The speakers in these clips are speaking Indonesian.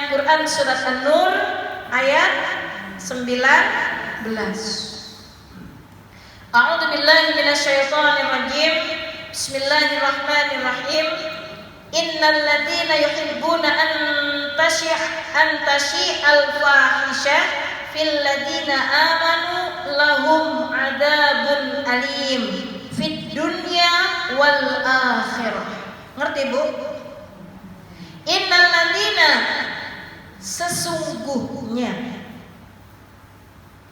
Quran surat An-Nur ayat 19. A'udzu billahi minasyaitonir rajim. Bismillahirrahmanirrahim. Innal ladzina yuhibbuna an tashi'al fahisha fil ladzina amanu lahum adzabun alim fid dunya wal akhirah. Ngerti, Bu? Innal ladzina, sesungguhnya,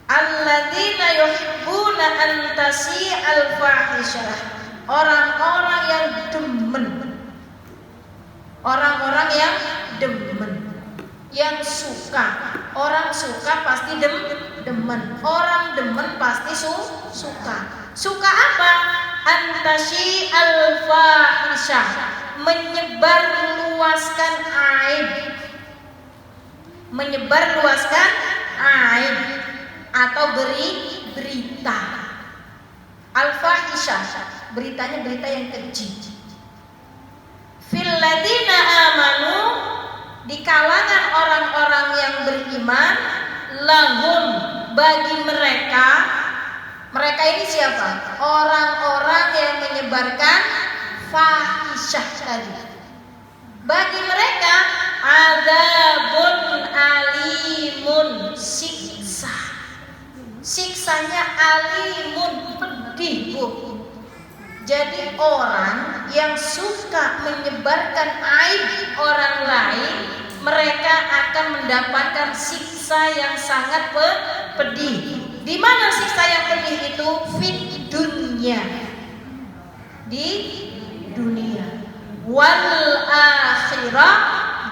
alladzina yuhibbuna an tashi'al fahisha, orang-orang yang demen, orang-orang yang demen, yang suka. Orang suka pasti demen, orang demen pasti suka. Suka apa? Antashi al-fahisha, menyebar luaskan aib, menyebar luaskan aib atau berita. Al-fahisha, beritanya berita yang keji. Fil ladina amanu, di kalangan orang-orang yang beriman, lahum, bagi mereka. Mereka ini siapa? Orang-orang yang menyebarkan fahisyah tadi. Bagi mereka adzabun alimun, siksa. Siksanya alimun, pedih, Bu. Jadi orang yang suka menyebarkan aib orang lain, mereka akan mendapatkan siksa yang sangat pedih. Di mana siksa yang pedih itu? Fit dunya, di dunia. Wal akhirah,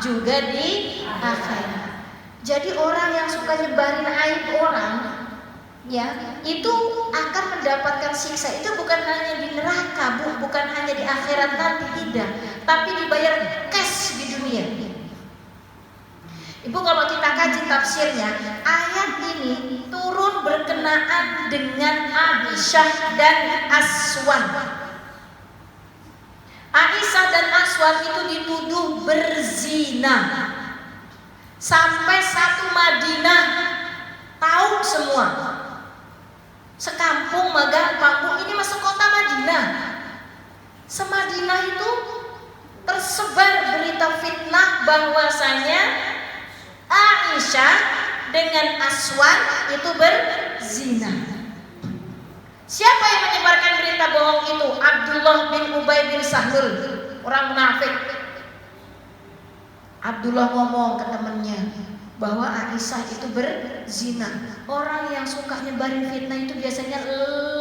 juga di akhirat. Jadi orang yang suka nyebarin aib orang, ya, itu akan mendapatkan siksa. Itu bukan hanya di neraka, Bu, bukan hanya di akhirat nanti, tidak, tapi dibayar cash di dunia. Ibu, kalau kita kaji tafsirnya, ayat ini turun berkenaan dengan Aisyah dan Aswan. Aisyah dan Aswan itu dituduh berzina. Sampai satu Madinah tahu semua. Sekampung magang kampung ini masuk kota Madinah. Semadinah itu tersebar berita fitnah bahwasanya Aisyah dengan Aswan itu berzina. Siapa yang menyebarkan berita bohong itu? Abdullah bin Ubay bin Sahlul, orang munafik. Abdullah ngomong ke temannya bahwa Aisyah itu berzina. Orang yang suka nyebarin fitnah itu biasanya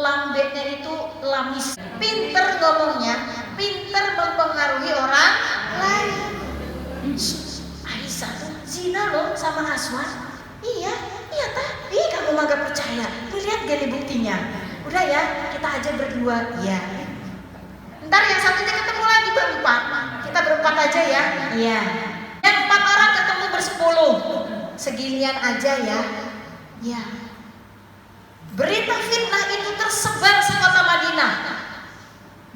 lambeknya itu lamis, pinter ngomongnya, pinter mempengaruhi orang lain. Aisyah tuh zina loh sama Aswan. Iya tah. Ih, kamu mah gak percaya. Lu lihat gak nih buktinya? Udah ya, kita aja berdua. Iya. Ntar yang satunya ketemu lagi berempat. Kita berempat aja ya. Iya. Yang 4 orang ketemu bersepuluh. Seginian aja ya. Ya. Berita fitnah itu tersebar sekota Madinah.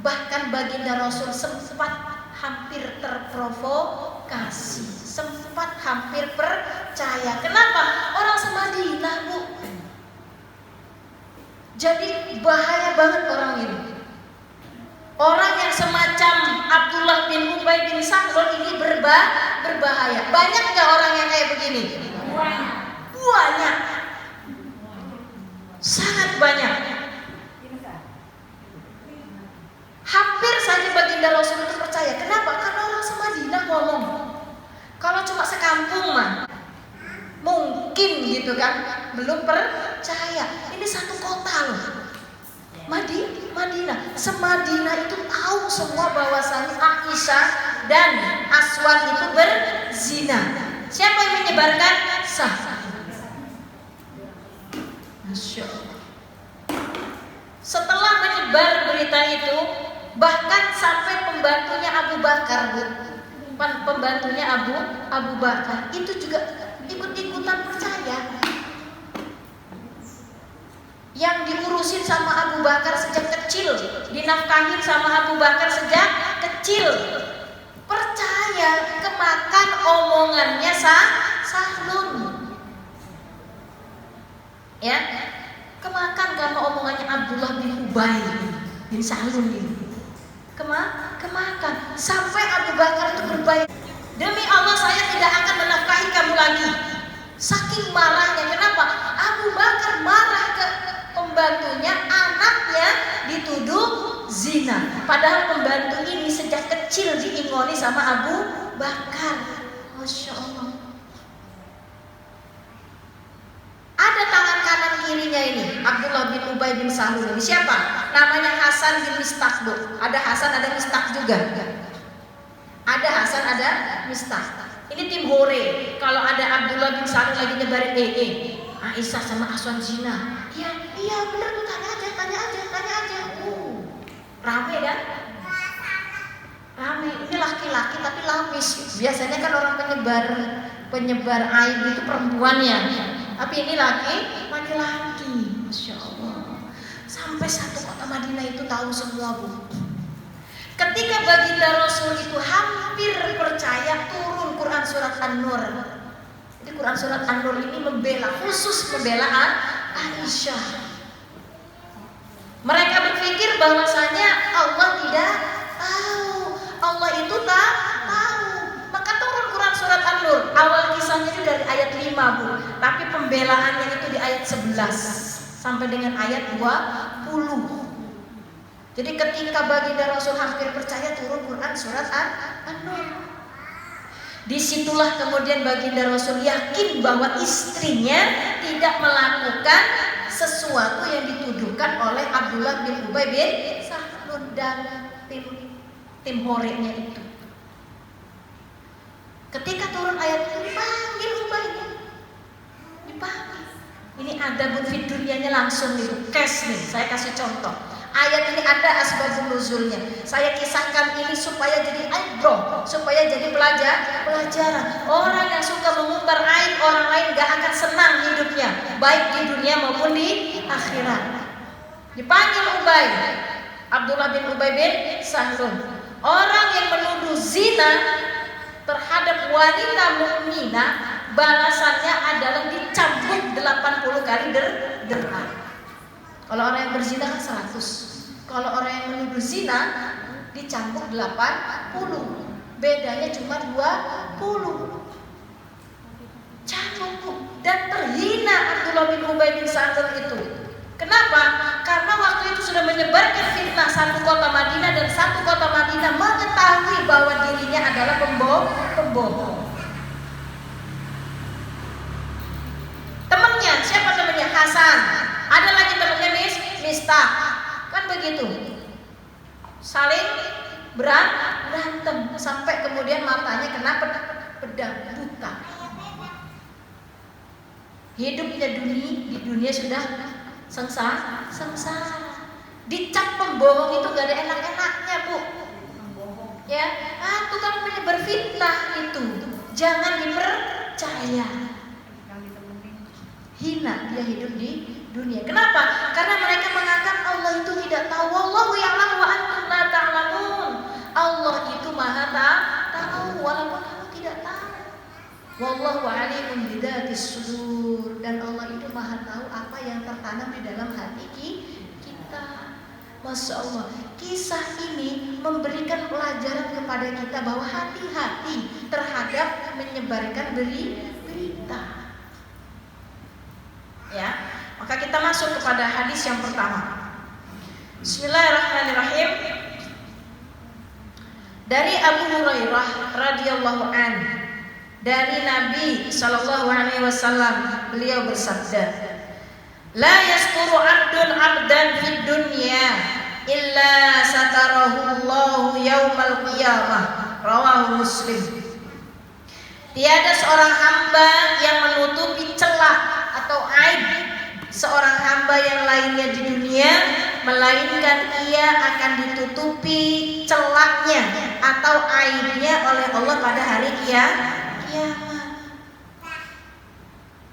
Bahkan baginda Rasul sempat hampir terprovokasi, sempat hampir percaya. Kenapa? Orang semadinah, Bu. Jadi bahaya banget orang ini. Orang yang semacam Abdullah bin Ubay bin Sahlul ini berbahaya. Banyak nggak orang yang kayak begini? Banyak. Sangat banyak. Hampir saja baginda Rasul itu percaya. Kenapa? Karena orang semadinah ngomong. Kalau cuma sekampung mah mungkin gitu kan, belum percaya. Ini satu kota loh, Madinah. Semadinah itu tahu semua bahwasanya Aisyah dan Aswan itu berzina. Siapa yang menyebarkan? Masya Allah. Setelah menyebar berita itu, bahkan sampai pembantunya Abu Bakar, pembantunya Abu Bakar itu juga ikut-ikutan percaya. Yang diurusin sama Abu Bakar sejak kecil, dinafkahin sama Abu Bakar sejak kecil, percaya, kemakan omongannya Sahlun. Ya, kemakan karena omongannya Abdullah bin Ubay bin Sahlun ini. Kemakan sampai Abu Bakar itu berbayar, demi Allah saya tidak akan menafkahi kamu lagi. Saking marahnya, kenapa? Abu Bakar marah ke pembantunya, anaknya dituduh zina. Padahal pembantu ini sejak kecil diingoni sama Abu Bakar. Masya Allah. Ada tangan kanan kirinya ini, Abdullah bin Ubay bin Salul ini. Siapa? Namanya Hasan bin Mistah. Ada Hasan, ada Mistah juga. Ada Hasan, ada Mistah. Ini tim hore. Kalau ada Abdullah bin Salul lagi nyebarin Aisyah sama Aswan zina. Iya benar tuh, tanya aja. Rame kan? Rame. Ini laki-laki tapi lamis. Biasanya kan orang penyebar aib itu perempuannya. Tapi ini laki-laki. Masya Allah. Sampai satu kota Madinah itu tahu semua, Bu. Ketika baginda Rasul itu hampir percaya, turun Quran surat An-Nur. Jadi Quran surat An-Nur ini khusus membela Aisyah. Mereka berpikir bahwasanya Allah tidak tahu, Allah itu tak tahu. Maka turun Quran surat An-Nur. Awal kisahnya itu dari ayat 5, Bu. Tapi pembelaannya itu di ayat 11 sampai dengan ayat 20. Jadi ketika baginda Rasul hampir percaya, turun Quran surat An-Nur. Disitulah kemudian baginda Rasul yakin bahwa istrinya tidak melakukan sesuatu yang dituduhkan oleh Abdullah bin Ubay bin Salul dan tim horenya itu. Ketika turun ayat itu dipanggil Ubay, dipanggil. Ini ada fid dunyanya langsung nih, cash nih. Saya kasih contoh. Ayat ini ada asbabun nuzulnya. Saya kisahkan ini supaya jadi ibrah, supaya jadi pelajaran. Orang yang suka mengumbar aib orang lain gak akan senang hidupnya, baik di dunia maupun di akhirat. Dipanggil Ubay, Abdullah bin Ubay bin Salul. Orang yang menuduh zina terhadap wanita mukminah, balasannya adalah dicambuk 80 kali derham. Kalau orang yang berzina kan 100. Kalau orang yang menuduh zina dicambuk 80. Bedanya cuma 20. Cambuk dan terhina Abdullah bin Ubay bin Salul itu. Kenapa? Karena waktu itu sudah menyebarkan fitnah satu kota Madinah, dan satu kota Madinah mengetahui bahwa dirinya adalah pembohong. Temannya, siapa temannya? Hasan. Ada lagi temannya Mistah. Kan begitu. Saling berantem sampai kemudian matanya kena pedang, buta. Hidupnya di dunia sudah sengsara. Dicap pembohong itu gak ada enak-enaknya, Bu. Ya, tukang menyebar fitnah itu jangan dipercaya. Hina dia hidup di dunia. Kenapa? Karena mereka menganggap Allah itu tidak tahu. Wallahu ya'lamu wa antum la ta'lamun. Allah itu Maha tahu walaupun kamu tidak tahu. Wallahu alimun bidatis sudur, dan Allah itu Maha tahu apa yang tertanam di dalam hati kita. Masya Allah, kisah ini memberikan pelajaran kepada kita bahwa hati-hati terhadap menyebarkan berita. Ya, maka kita masuk kepada hadis yang pertama. Bismillahirrahmanirrahim. Dari Abu Hurairah radhiyallahu anhu, dari Nabi sallallahu alaihi wasallam, beliau bersabda, "La yasturu 'abdun 'abdan fid dunya illa satarahu Allahu yaumal qiyamah." Rawahu Muslim. Tiada seorang hamba yang menutupi celah atau aib seorang hamba yang lainnya di dunia, melainkan ia akan ditutupi celahnya atau aibnya oleh Allah pada hari kiamat.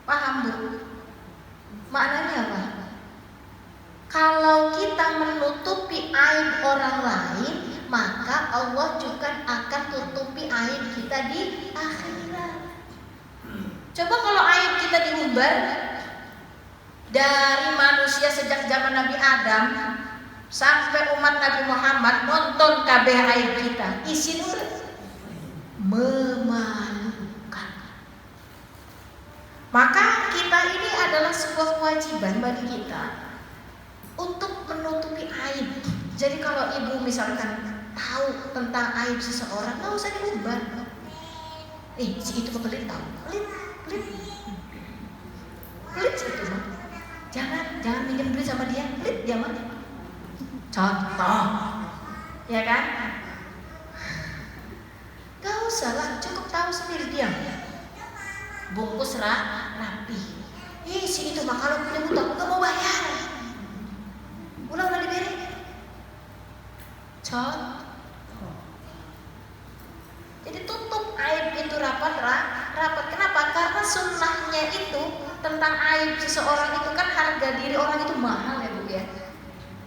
Paham, Bu? Maknanya apa? Kalau kita menutupi aib orang lain, maka Allah juga akan tutupi aib kita di akhirat. Coba kalau aib kita diumbar, dari manusia sejak zaman Nabi Adam sampai umat Nabi Muhammad nonton kabeh aib kita, isi nurut memalukan. Maka kita ini adalah sebuah kewajiban bagi kita untuk menutupi aib. Jadi kalau ibu misalkan tahu tentang aib seseorang, nggak usah diumbar. Si itu pelit tahu, pelit sih itu mah. Jangan minjem duit sama dia, pelit dia mah. Contoh, ya kan? Gak usah lah, cukup tahu sendiri dia. Bungkus rapi. Si itu mah kalau punya hutang gak mau bayar. Udah diberi. Contoh. Jadi tutup aib itu rapat. Kenapa? Karena sunnahnya itu tentang aib seseorang itu kan harga diri orang itu mahal ya Bu ya.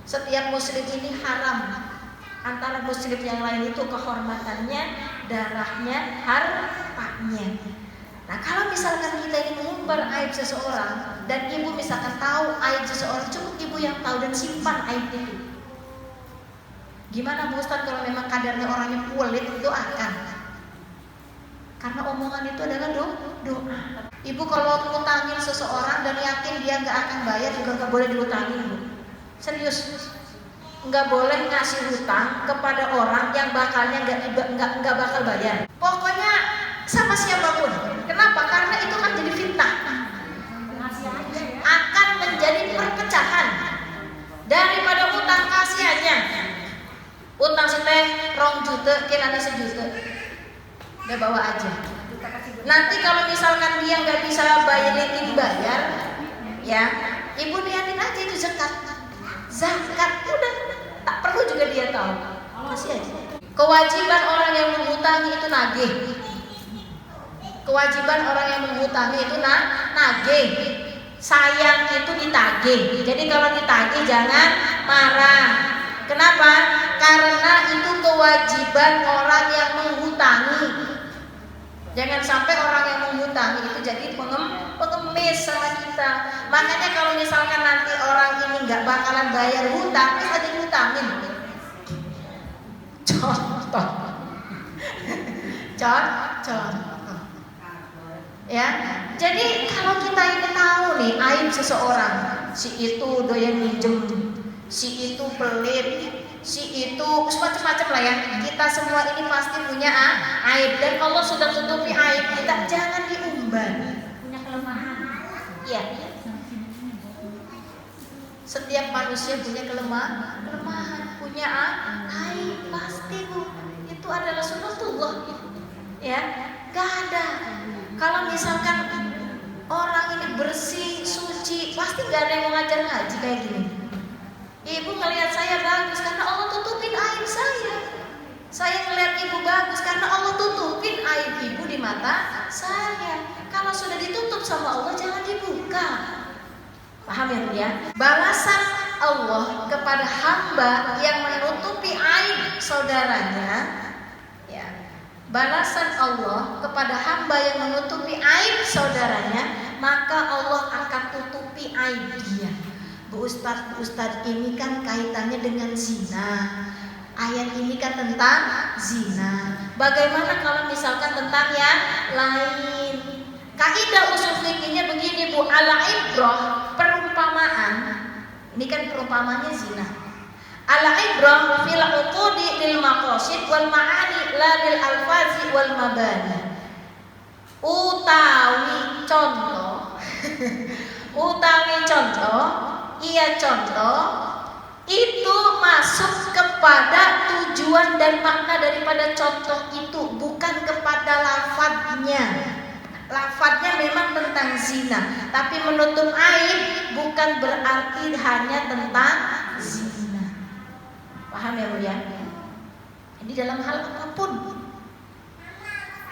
Setiap muslim ini haram antara muslim yang lain itu kehormatannya, darahnya, hartanya. Nah kalau misalkan kita ini mengumbar aib seseorang dan ibu misalkan tahu aib seseorang, cukup ibu yang tahu dan simpan aib itu. Gimana Bu Ustaz kalau memang kadarnya orangnya kulit, doakan. Karena omongan itu adalah doa. Ibu kalau ngutangin seseorang dan yakin dia nggak akan bayar juga nggak boleh diutangin Bu. Serius, nggak boleh ngasih hutang kepada orang yang bakalnya nggak bakal bayar. Pokoknya sama siapapun. Kenapa? Karena itu kan jadi fitnah. Akan menjadi perpecahan. Daripada utang kasih aja. Utang seteh 2 juta, kira-kira 1 juta. Udah bawa aja. Nanti kalau misalkan dia nggak bisa bayar, ya, ibu niatin aja itu zakat. Udah, tak perlu juga dia tahu. Kasih aja. Kewajiban orang yang menghutangi itu nagih. Kewajiban orang yang menghutangi itu nagih. Sayang itu ditagih. Jadi kalau ditagih jangan marah. Kenapa? Karena itu kewajiban orang yang menghutangi. Jangan sampai orang yang menghutangi itu jadi pengemis sama kita. Makanya kalau misalkan nanti orang ini nggak bakalan bayar hutang, terus aja dihutangin. Contoh. Ya, jadi kalau kita ini tahu nih aib seseorang, si itu doyan minjem, si itu pelit, si itu macam-macam lah ya. Kita semua ini pasti punya aib dan Allah sudah tutupi aib kita, jangan diumbar. Punya kelemahan. Iya. Setiap manusia punya kelemahan, punya aib pasti Bu. Itu adalah sunnatullah. Ya, gak ada. Kalau misalkan orang ini bersih, suci, pasti gak ada yang mau ngajar ngaji kayak gini. Ibu ngelihat saya bagus karena Allah tutupin aib saya. Saya ngelihat ibu bagus karena Allah tutupin aib ibu di mata saya. Kalau sudah ditutup sama Allah jangan dibuka. Paham ya Bu ya? Balasan Allah kepada hamba yang menutupi aib saudaranya, ya. Balasan Allah kepada hamba yang menutupi aib saudaranya, maka Allah akan tutupi aib dia. Bu Ustadz ini kan kaitannya dengan zina. Ayat ini kan tentang zina. Bagaimana kalau misalkan tentang yang lain? Kaidah usul fikihnya begini Bu, al-ibrah, perumpamaan. Ini kan perumpamaannya zina. Al-ibrah fil uqudi lil maqasid wal ma'ani la lil alfazi wal mabani. Utawi contoh itu masuk kepada tujuan dan makna daripada contoh itu, bukan kepada lafadznya. Lafadznya memang tentang zina, tapi menutup aib bukan berarti hanya tentang zina. Paham ya Bu ya? Ini dalam hal apapun.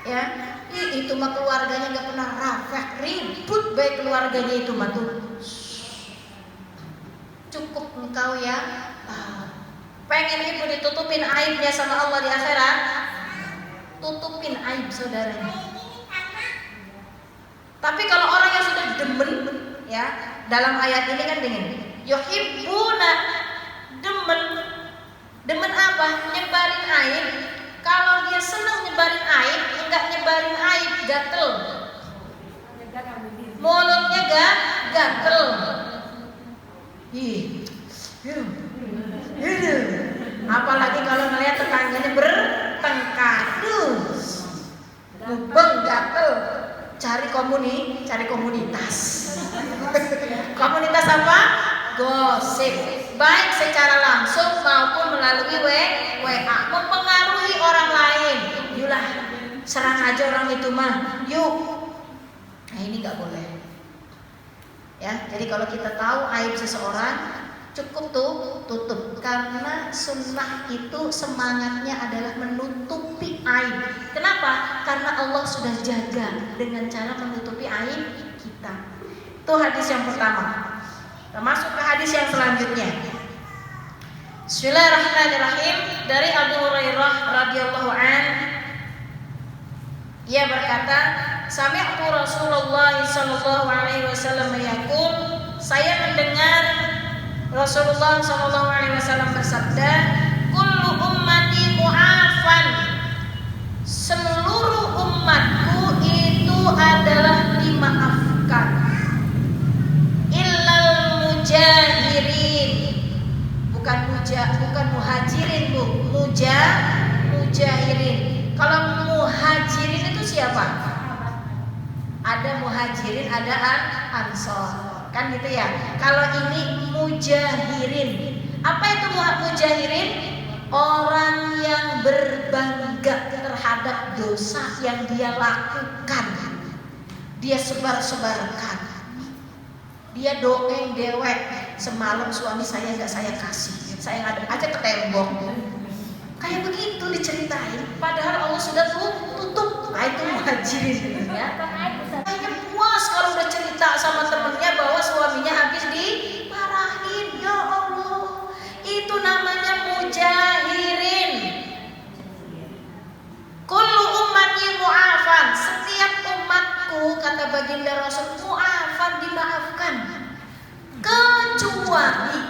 Ya, itu mah keluarganya nggak pernah rafah, ribut baik keluarganya itu mah tuh. Cukup engkau ya pengen ibu ditutupin aibnya sama Allah di akhirat, tutupin aib saudaranya. Tapi ya. Dalam ayat ini kan dengan yuhibbuna, demen apa? Nyebarin aib. Kalau dia senang nyebarin aib, enggak nyebarin aib, gatel. Mulutnya gatel. Apalagi kalau ngelihat tetangganya bertengkar. Mubeng gatel. Cari komunitas. Komunitas apa? Gosip. Baik secara langsung maupun melalui WA, mempengaruhi orang lain. Yulah, serang aja orang itu mah. Yuk. Nah, ini nggak boleh. Ya, jadi kalau kita tahu aib seseorang, cukup tutup. Karena sunnah itu semangatnya adalah menutupi aib. Kenapa? Karena Allah sudah jaga dengan cara menutupi aib kita. Itu hadis yang pertama. Kita masuk ke hadis yang selanjutnya. Bismillahirrahmanirrahim. Dari Abu Hurairah radhiyallahu an, ia berkata, sami'tu Rasulullah sallallahu alaihi wasallam yaqul, saya mendengar Rasulullah sallallahu alaihi wasallam bersabda, kullu ummati mu'afan, seluruh umatku itu adalah dimaafkan, illal mujahirin, bukan muhajirin, Bu, mujahirin. Kalau muhajirin itu siapa? Ada muhajirin, ada ansor, kan gitu ya. Kalau ini mujahirin, apa itu mujahirin? Orang yang berbangga terhadap dosa yang dia lakukan, dia sebar-sebarkan, dia doeng dewek. Semalam suami saya nggak saya kasih, saya ngadep aja ke tembok. Kayak begitu diceritain, padahal Allah sudah tutup. Nah, itu muhajirin ya. Kayaknya puas kalau udah cerita sama temennya bahwa suaminya habis dimarahin. Ya Allah, itu namanya mujahirin. Kullu ummati mu'afan, setiap umatku, kata baginda Rasul, mu'afan, dimaafkan, kecuali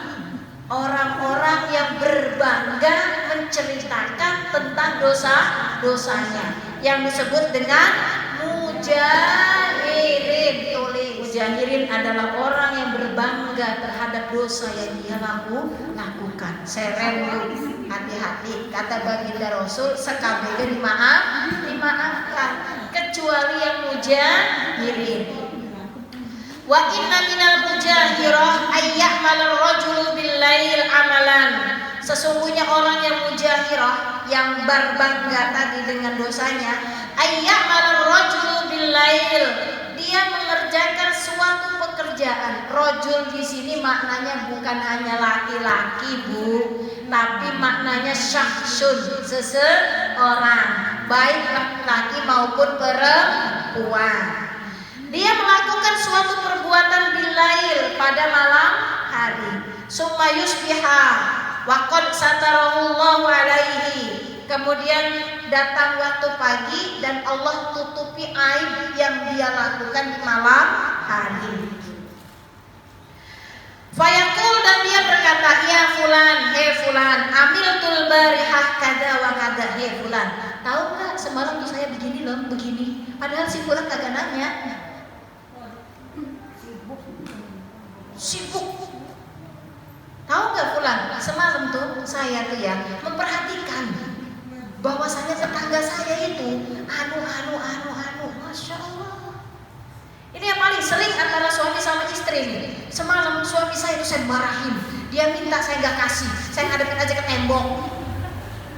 orang-orang yang berbangga menceritakan tentang dosa-dosanya, yang disebut dengan mujahirin. Mujahirin adalah orang yang berbangga terhadap dosa yang dia lakukan. Seren, hati-hati, kata baginda Rasul, sekabehnya dimaafkan, kecuali yang mujahirin. Wa inna minal mujahirah ayya'malal rajulu bil-lail amalan. Sesungguhnya orang yang mujahirah, yang berbangga tadi dengan dosanya, ayya'malal rajulu bil-lail, dia mengerjakan suatu pekerjaan. Rajul di sini maknanya bukan hanya laki-laki, Bu, tapi maknanya syakhsun, seseorang, baik laki-laki maupun perempuan. Dia melakukan suatu perbuatan bilail, pada malam hari. Summa yusbiha wa qad satarallahu alaihi. Kemudian datang waktu pagi dan Allah tutupi aib yang dia lakukan di malam hari. Fayaqul, dan dia berkata, ya fulan, he fulan, amiltul barihah kada wa kada, he fulan, tahu nggak semalam tuh saya begini loh, begini. Padahal si fulan kagak nanya. Sibuk. Tahu nggak fulan, semalam tuh saya tuh ya memperhatikan bahwasanya tetangga saya itu anu, masya Allah. Ini yang paling sering antara suami sama istri nih. Semalam suami saya itu saya marahin, dia minta saya nggak kasih, saya ngadepin aja ke tembok.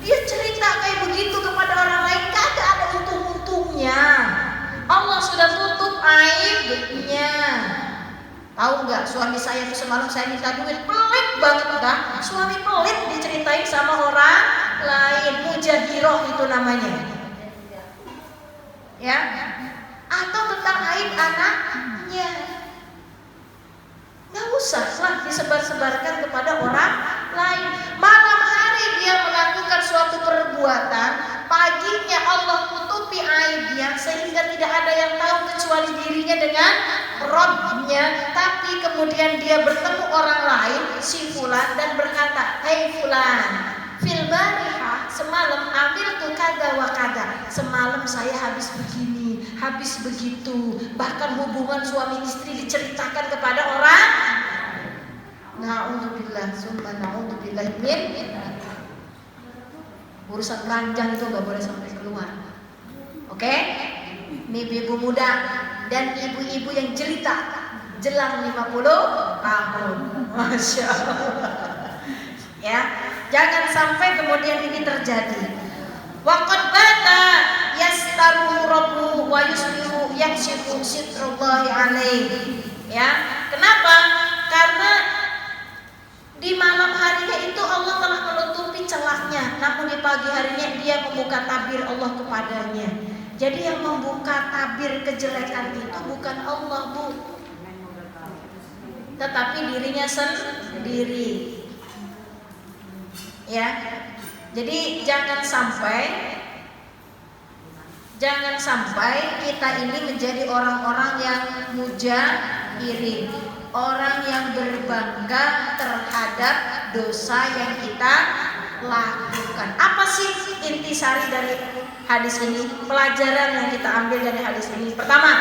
Dia cerita kayak begitu kepada orang lain, kagak ada untung-untungnya. Allah sudah tutup aibnya. Tahu nggak, suami saya itu semalam saya minta duit, pelit banget dah. Suami pelit diceritain sama orang lain, mujahiroh itu namanya. Ya, atau tentang aib anaknya. Nggak usah lah disebar-sebarkan kepada orang lain. Malam hari dia melakukan suatu perbuatan, paginya Allah tutupi aibnya sehingga tidak ada yang tahu kecuali dirinya dengan Robnya, tapi kemudian dia bertemu orang lain, si fulan, dan berkata, "Hei fulan, fil barihah, semalam ambil tuh kada wa kada. Semalam saya habis begini, habis begitu. Bahkan hubungan suami istri diceritakan kepada orang." Na'udzubillah, summa na'udzubillah min. Urusan ranjang itu nggak boleh sampai keluar. Oke? Ini ibu muda dan ibu-ibu yang jelita jelang 50 tahun. Masya Allah. Ya, jangan sampai kemudian ini terjadi. Waqad bata yastaru rabbu wa yusbihu yakshifu sitrallahi alaihi. Ya, kenapa? Karena di malam harinya itu Allah telah menutupi celahnya, namun di pagi harinya dia membuka tabir Allah kepadanya. Jadi yang membuka tabir kejelekan itu bukan Allah, Bu, tetapi dirinya sendiri. Ya. Jadi jangan sampai kita ini menjadi orang-orang yang mujahirin, orang yang berbangga terhadap dosa yang kita lakukan. Apa sih intisari dari hadis ini? Pelajaran yang kita ambil dari hadis ini. Pertama,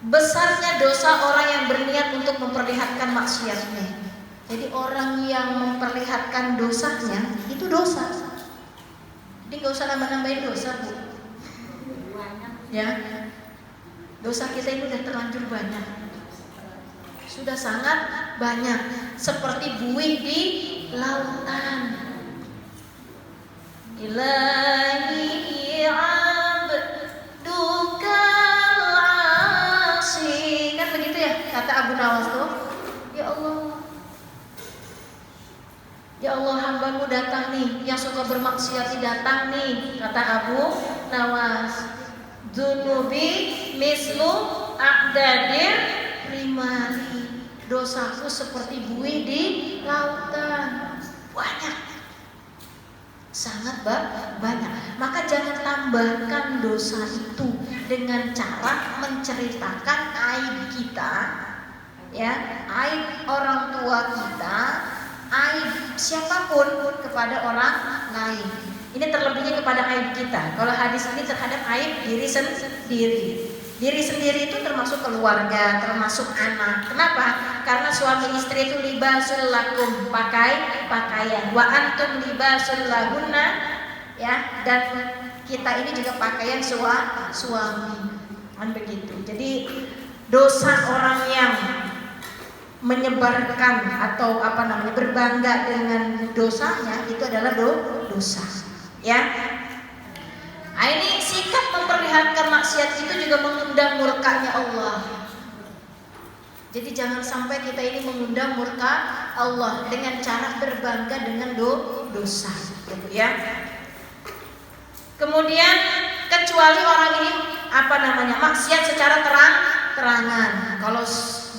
besarnya dosa orang yang berniat untuk memperlihatkan maksiatnya. Jadi orang yang memperlihatkan dosanya itu dosa. Jadi nggak usah nambah-nambahin dosa, Bu. Ya, dosa kita ini udah terlanjur banyak, sudah sangat banyak. Seperti buih di lautan. Ilahi abdukal asi, kan begitu ya kata Abu Nawas tuh. Ya Allah, ya Allah, hambamu datang nih, yang suka bermaksiat datang nih, kata Abu Nawas. Dzunubi mislu a'dadir rimali, dosaku seperti buih di lautan. Banyak, sangat banyak. Maka jangan tambahkan dosa itu dengan cara menceritakan aib kita, ya, aib orang tua kita, aib siapapun kepada orang lain. Ini terlebihnya kepada aib kita. Kalau hadis ini terhadap aib diri sendiri. Diri sendiri itu termasuk keluarga, termasuk anak. Kenapa? Karena suami istri itu libasul lakum, pakaian. Wa antum libasul lahunna, ya. Dan kita ini juga pakaian suami. Kan begitu. Jadi dosa orang yang menyebarkan atau berbangga dengan dosanya itu adalah dosa. Ya, nah, ini sikap memperlihatkan maksiat itu juga mengundang murkanya Allah. Jadi jangan sampai kita ini mengundang murka Allah dengan cara berbangga dengan dosa, gitu ya. Kemudian kecuali orang ini maksiat secara terang-terangan. Kalau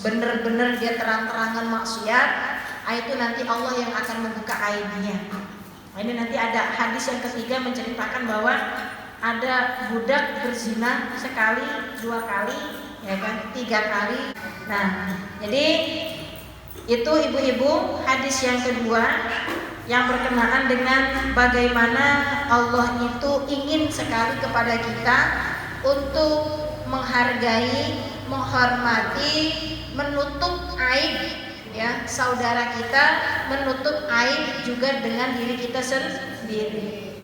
benar-benar dia terang-terangan maksiat, itu nanti Allah yang akan membuka aibnya. Nah, ini nanti ada hadis yang ketiga menceritakan bahwa ada budak berzina sekali, 2 kali, ya kan, 3 kali. Nah, jadi itu ibu-ibu hadis yang kedua yang berkenaan dengan bagaimana Allah itu ingin sekali kepada kita untuk menghargai, menghormati, menutup aib, ya, saudara kita, menutup aib juga dengan diri kita sendiri.